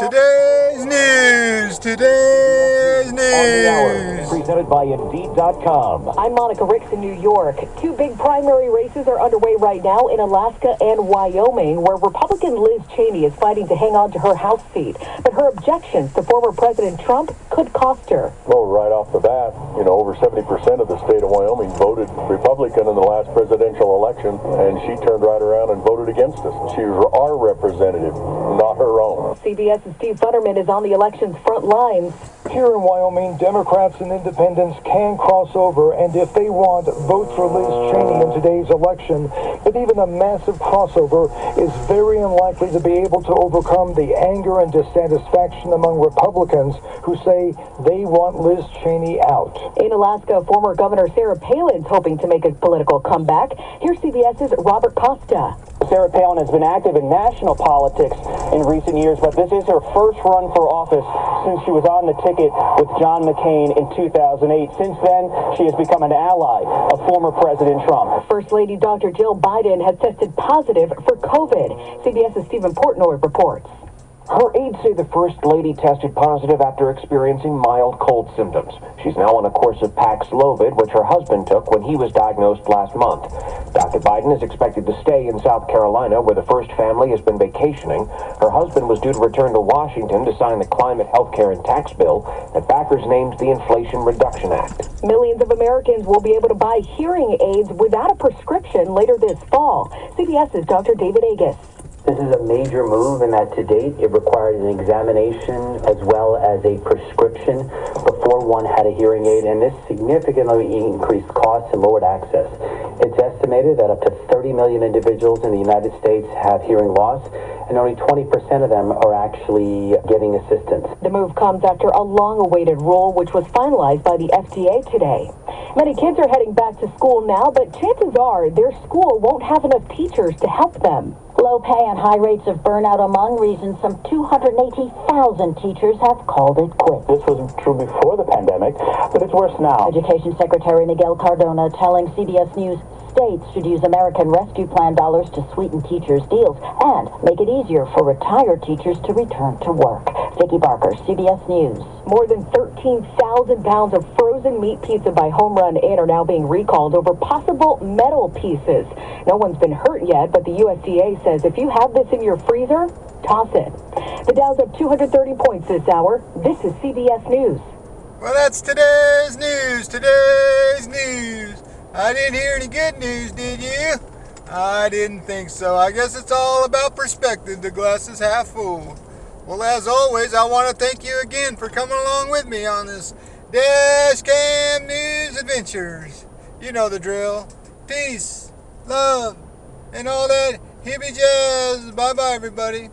Today's news. Today's On the hour, news. presented by Indeed.com. I'm Monica Ricks in New York. Two big primary races are underway right now in Alaska and Wyoming, where Republican Liz Cheney is fighting to hang on to her House seat. But her objections to former President Trump could cost her. Well, right off the bat, over 70% of the state of Wyoming voted Republican in the last presidential election, and she turned right around and voted against us. She was our representative, not her own. CBS's Steve Futterman is on the election's front lines. Here in Wyoming, Democrats and independents can cross over, and if they want, vote for Liz Cheney in today's election. But even a massive crossover is very unlikely to be able to overcome the anger and dissatisfaction among Republicans who say they want Liz Cheney out. In Alaska, former Governor Sarah Palin's hoping to make a political comeback. Here's CBS's Robert Costa. Sarah Palin has been active in national politics in recent years, but this is her first run for office since she was on the ticket with John McCain in 2008. Since then, she has become an ally of former President Trump. First Lady Dr. Jill Biden has tested positive for COVID. CBS's Stephen Portnoy reports. Her aides say the First Lady tested positive after experiencing mild cold symptoms. She's now on a course of Paxlovid, which her husband took when he was diagnosed last month. Dr. Biden is expected to stay in South Carolina, where the first family has been vacationing. Her husband was due to return to Washington to sign the climate, healthcare, and tax bill that backers named the Inflation Reduction Act. Millions of Americans will be able to buy hearing aids without a prescription later this fall. CBS's Dr. David Agus. This is a major move in that to date it required an examination as well as a prescription before one had a hearing aid, and this significantly increased costs and lowered access. It's estimated that up to 30 million individuals in the United States have hearing loss, and only 20% of them are actually getting assistance. The move comes after a long-awaited rule which was finalized by the FDA today. Many kids are heading back to school now, but chances are their school won't have enough teachers to help them. Low pay and high rates of burnout among reasons some 280,000 teachers have called it quits. This was true before the pandemic, but it's worse now. Education Secretary Miguel Cardona telling CBS News states should use American Rescue Plan dollars to sweeten teachers' deals and make it easier for retired teachers to return to work. Vicki Barker, CBS News. More than 13,000 pounds of frozen meat pizza by Home Run Inn are now being recalled over possible metal pieces. No one's been hurt yet, but the USDA says if you have this in your freezer, toss it. The Dow's up 230 points this hour. This is CBS News. Well, that's today's news. Today's news. I didn't hear any good news, did you? I didn't think so. I guess it's all about perspective. The glass is half full. Well, as always, I want to thank you again for coming along with me on this Dash Cam News Adventures. You know the drill. Peace, love, and all that hippie jazz. Bye-bye, everybody.